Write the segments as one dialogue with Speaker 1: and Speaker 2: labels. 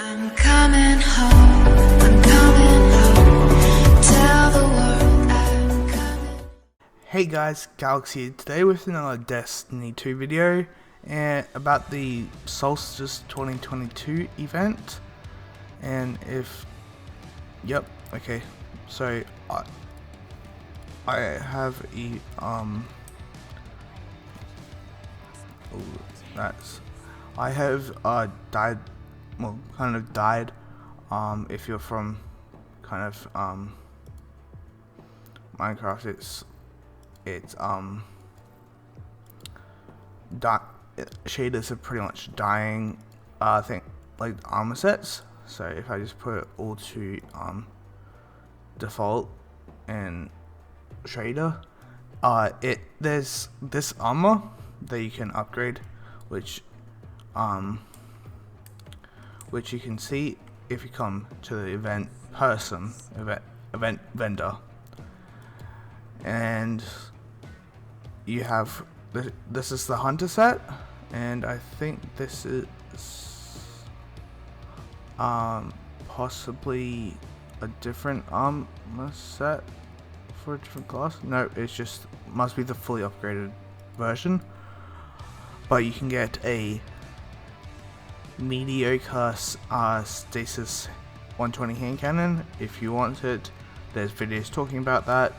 Speaker 1: I'm coming home, I'm coming home, tell the world I'm coming.
Speaker 2: Hey guys, Galaxy here today with another Destiny 2 video and about the Solstice 2022 event. And okay, so I have a I have died, well, kind of died. If you're from kind of Minecraft, it's shaders are pretty much dying. I think like armor sets. So if I just put it all to default and shader, there's this armor that you can upgrade, which you can see if you come to the event vendor, and you have this is the hunter set, and I think this is possibly a different armor set for a different class. No, it's just must be the fully upgraded version, but you can get a mediocre Stasis 120 hand cannon if you want it. There's videos talking about that.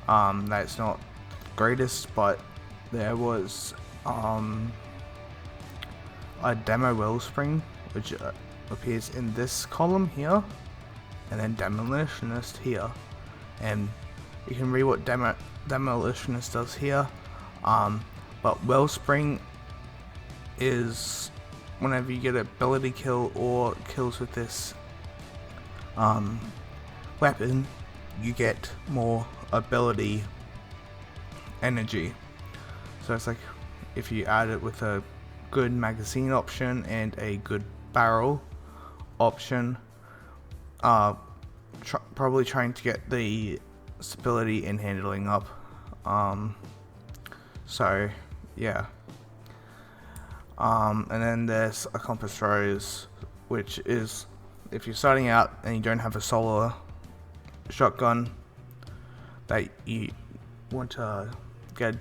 Speaker 2: That's not the greatest, but there was a demo wellspring which appears in this column here, and then demolitionist here, and you can read what demolitionist does here. But wellspring is whenever you get an ability kill or kills with this weapon, you get more ability energy. So it's like if you add it with a good magazine option and a good barrel option, probably trying to get the stability and handling up. So yeah. And then there's a compass rose, which is if you're starting out and you don't have a solar shotgun that you want to get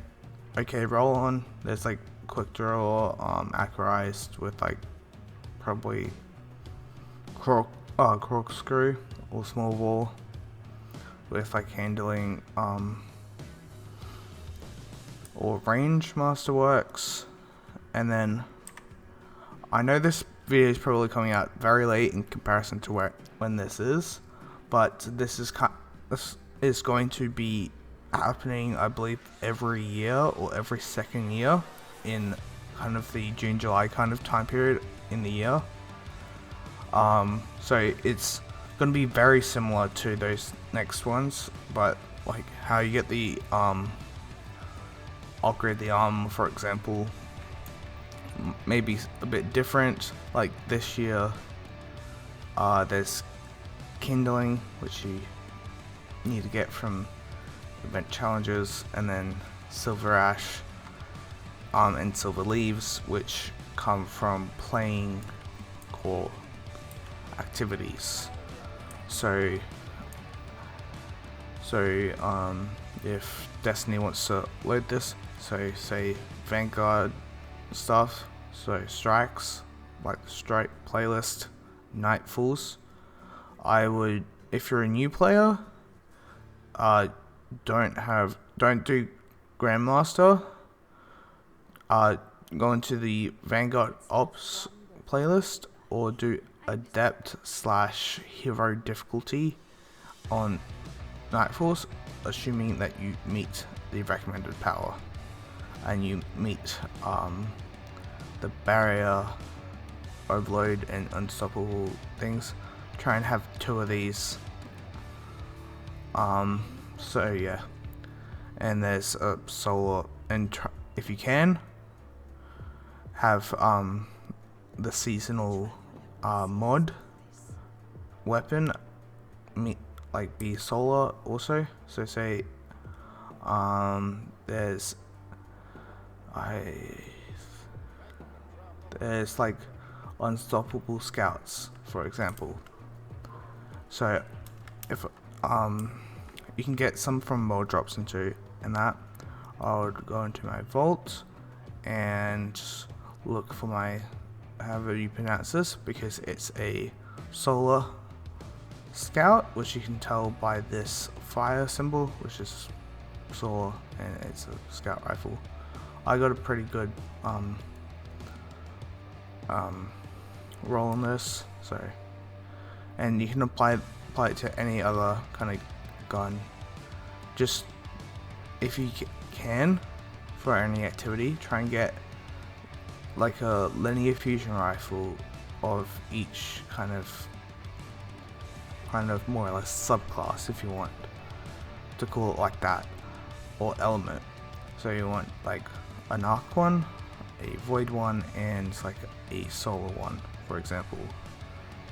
Speaker 2: okay roll on. There's like quick draw, accurized with like probably corkscrew or small ball with like handling, or range masterworks. And then I know this video is probably coming out very late in comparison to when this is, but this is going to be happening, I believe, every year or every second year in kind of the June-July kind of time period in the year. So it's going to be very similar to those next ones, but like how you get the upgrade the armor, for example, maybe a bit different. Like this year, there's kindling, which you need to get from event challenges, and then silver ash and silver leaves, which come from playing core activities. So if Destiny wants to load this, so say Vanguard stuff, so strikes like the strike playlist, nightfalls, I would, if you're a new player, don't do Grandmaster, go into the Vanguard Ops playlist, or do Adept / Hero difficulty on Nightfalls, assuming that you meet the recommended power and you meet the barrier, overload, and unstoppable things. Try and have 2 of these. So yeah, and there's a solar, and if you can have the seasonal mod weapon like be solar also. So say there's like unstoppable scouts, for example. So if you can get some from more drops into and that, I would go into my vault and look for my, however you pronounce this, because it's a solar scout, which you can tell by this fire symbol, which is solar, and it's a scout rifle. I got a pretty good roll on this, so, and you can apply it to any other kind of gun. Just if you can, for any activity, try and get like a linear fusion rifle of each kind of more or less subclass, if you want to call it like that, or element. So you want like an arc one, a void one, and like a solar one, for example.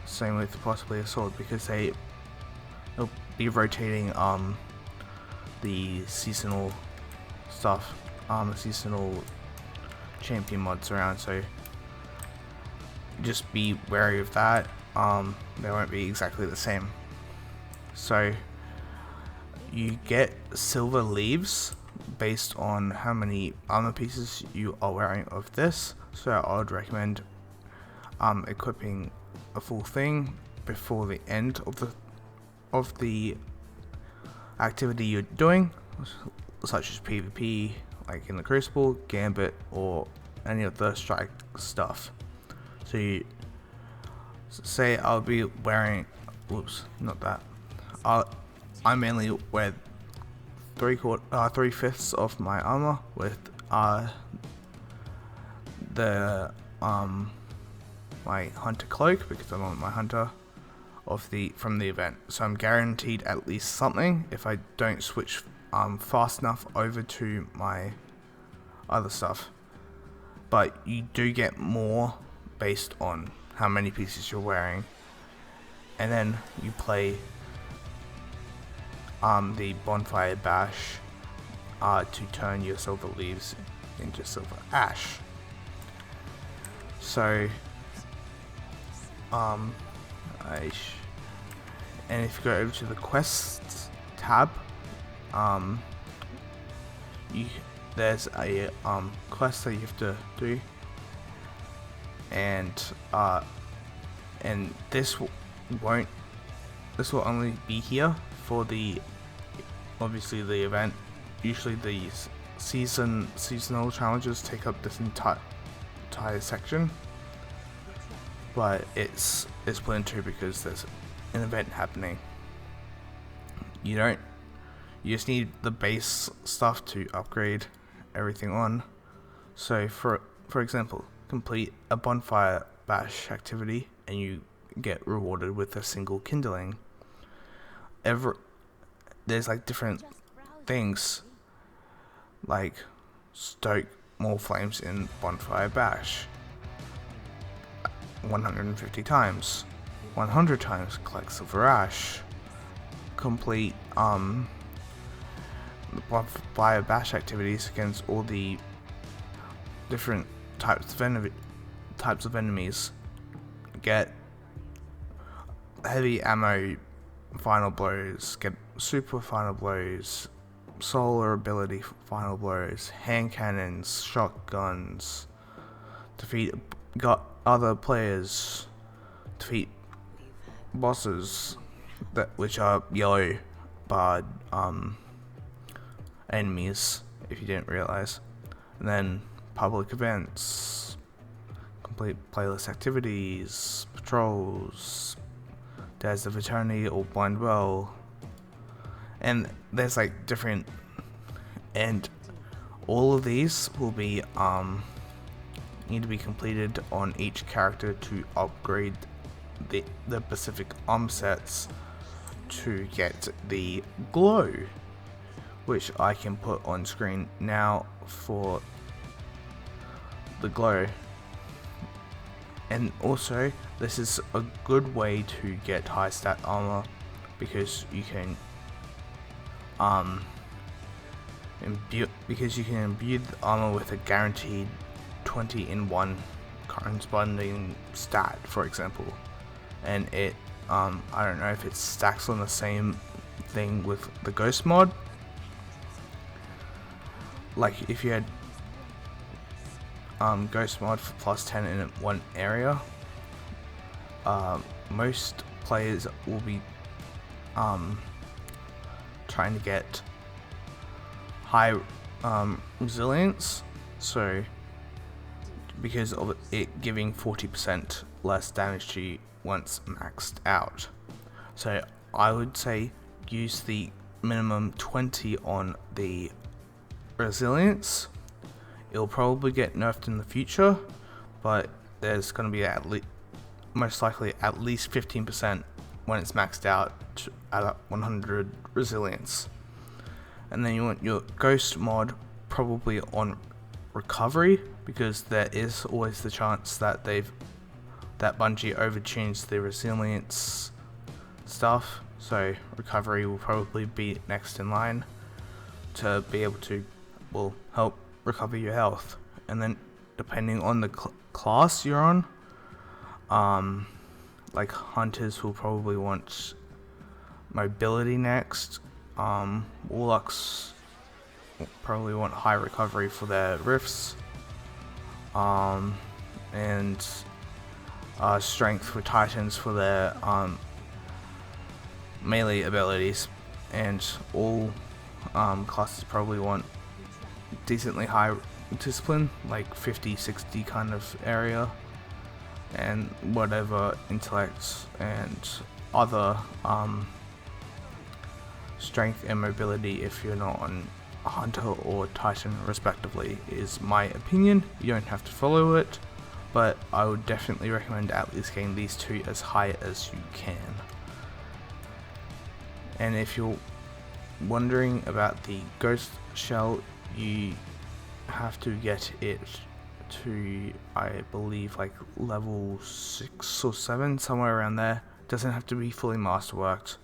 Speaker 2: Same with possibly a sword, because they'll be rotating the seasonal stuff, the seasonal champion mods around, so just be wary of that. They won't be exactly the same. So you get silver leaves based on how many armor pieces you are wearing of this, so I would recommend equipping a full thing before the end of the activity you're doing, such as PvP, like in the Crucible, Gambit, or any of the strike stuff. So you say I'll be wearing, whoops, not that. I mainly wear 3/5 of my armor with the my hunter cloak, because I'm on my hunter from the event. So I'm guaranteed at least something if I don't switch fast enough over to my other stuff. But you do get more based on how many pieces you're wearing, and then you play the bonfire bash to turn your silver leaves into silver ash. So and if you go over to the quests tab, there's a quest that you have to do, and this will only be here for obviously the event. Usually these seasonal challenges take up this entire section, but it's split in two because there's an event happening. You just need the base stuff to upgrade everything on. So for example, complete a bonfire bash activity and you get rewarded with a single kindling. There's like different things, like stoke more flames in bonfire bash 150 times, 100 times, collect silver ash, complete the bonfire bash activities against all the different types of enemies, get heavy ammo final blows, get super final blows, solar ability final blows, hand cannons, shotguns, defeat other players, defeat bosses which are yellow barred enemies, if you didn't realize, and then public events, complete playlist activities, patrols, Dares of Eternity or Blind Well, and there's like different, and all of these will be need to be completed on each character to upgrade the specific sets to get the glow, which I can put on screen now for the glow. And also, this is a good way to get high stat armor, because you can imbue the armor with a guaranteed 20 in 1 corresponding stat, for example, and it I don't know if it stacks on the same thing with the ghost mod. Like if you had ghost mod for plus 10 in one area, most players will be trying to get high resilience, so because of it giving 40% less damage to you once maxed out. So I would say use the minimum 20 on the resilience. It'll probably get nerfed in the future, but there's going to be most likely at least 15% when it's maxed out at 100 resilience. And then you want your ghost mod probably on recovery, because there is always the chance that Bungie overtunes the resilience stuff, so recovery will probably be next in line to be able to help recover your health. And then depending on the class you're on, like hunters will probably want mobility next, warlocks will probably want high recovery for their rifts, and strength for titans for their melee abilities, and all classes probably want decently high discipline, like 50-60 kind of area, and whatever intellect and other strength and mobility if you're not on hunter or titan respectively, is my opinion. You don't have to follow it, but I would definitely recommend at least getting these two as high as you can. And if you're wondering about the ghost shell, you have to get it to, I believe, like level 6 or 7, somewhere around there. Doesn't have to be fully masterworked.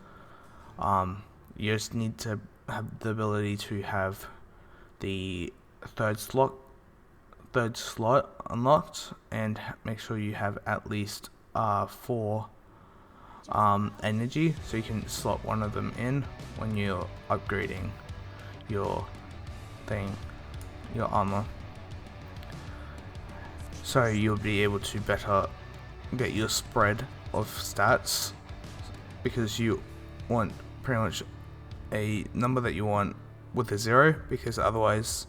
Speaker 2: You just need to have the ability to have the third slot unlocked, and make sure you have at least 4 energy, so you can slot one of them in when you're upgrading your armor, so you'll be able to better get your spread of stats, because you want pretty much a number that you want with a 0, because otherwise,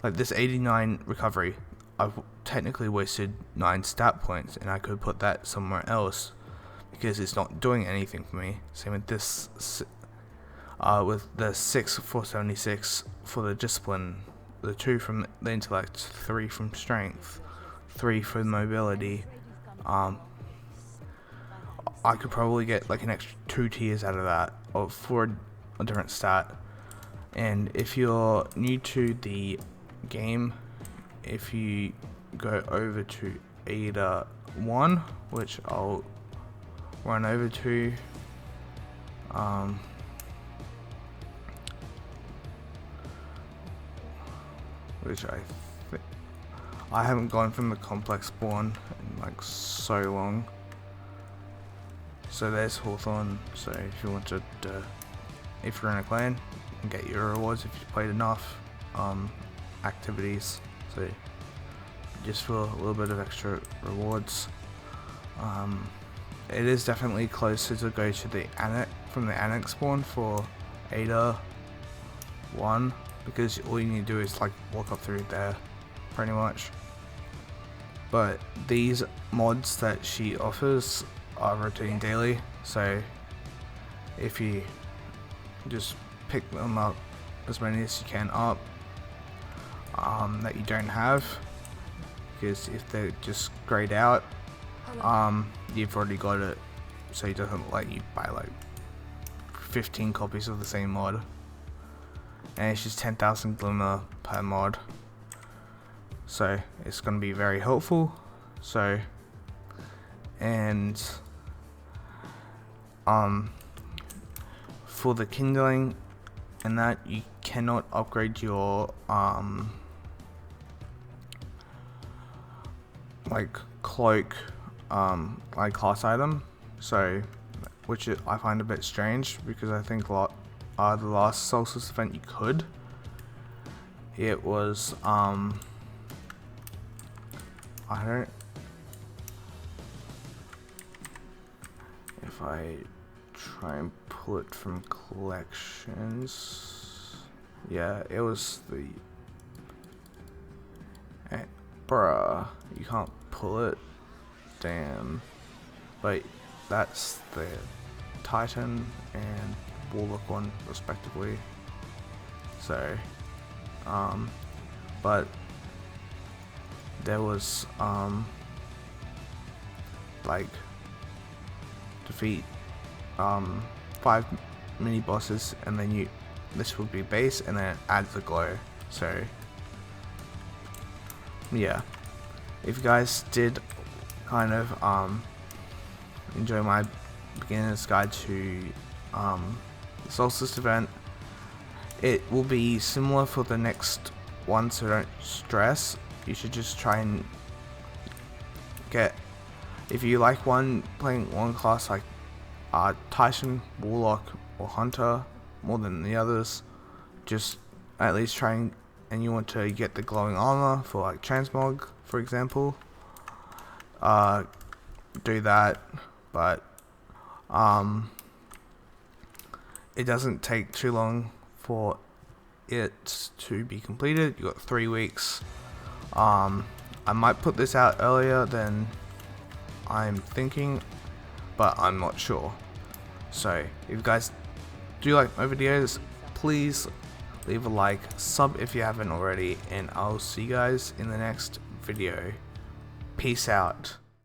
Speaker 2: like this 89 recovery, I've technically wasted 9 stat points, and I could put that somewhere else because it's not doing anything for me. Same with this, with the 6 476 for the discipline, the 2 from the intellect, 3 from strength, 3 for mobility. I could probably get like an extra 2 tiers out of that, or for a different stat. And if you're new to the game, if you go over to Ada 1, which I'll run over to, which I haven't gone from the complex spawn in like so long. So there's Hawthorne. So if you wanted to, if you're in a clan, you can get your rewards if you played enough activities. So just for a little bit of extra rewards. It is definitely closer to go to the annex spawn for Ada 1, because all you need to do is like walk up through there pretty much. But these mods that she offers are rotating daily, so if you just pick them up, as many as you can up, that you don't have, because if they're just grayed out, you've already got it, so it doesn't let you buy like 15 copies of the same mod, and it's just 10,000 glimmer per mod, so it's going to be very helpful. So, and for the kindling and that, you cannot upgrade your like cloak like class item, so I find a bit strange, because I think the last Solstice event you could. It was I don't, if I try and pull it from collections, yeah, it was the bruh, you can't pull it, damn. But that's the Titan and Warlock one respectively. So but there was like defeat 5 mini bosses, and then this would be base, and then it adds the glow. So yeah, if you guys did kind of enjoy my beginner's guide to the Solstice event, it will be similar for the next one, so don't stress. You should just try and get, if you like playing one class like Titan, Warlock or Hunter more than the others, just at least try and you want to get the glowing armor for like Transmog, for example, do that. But it doesn't take too long for it to be completed. You got 3 weeks. I might put this out earlier than I'm thinking, but I'm not sure. So if you guys do like my videos, please leave a like, sub if you haven't already, and I'll see you guys in the next video. Peace out.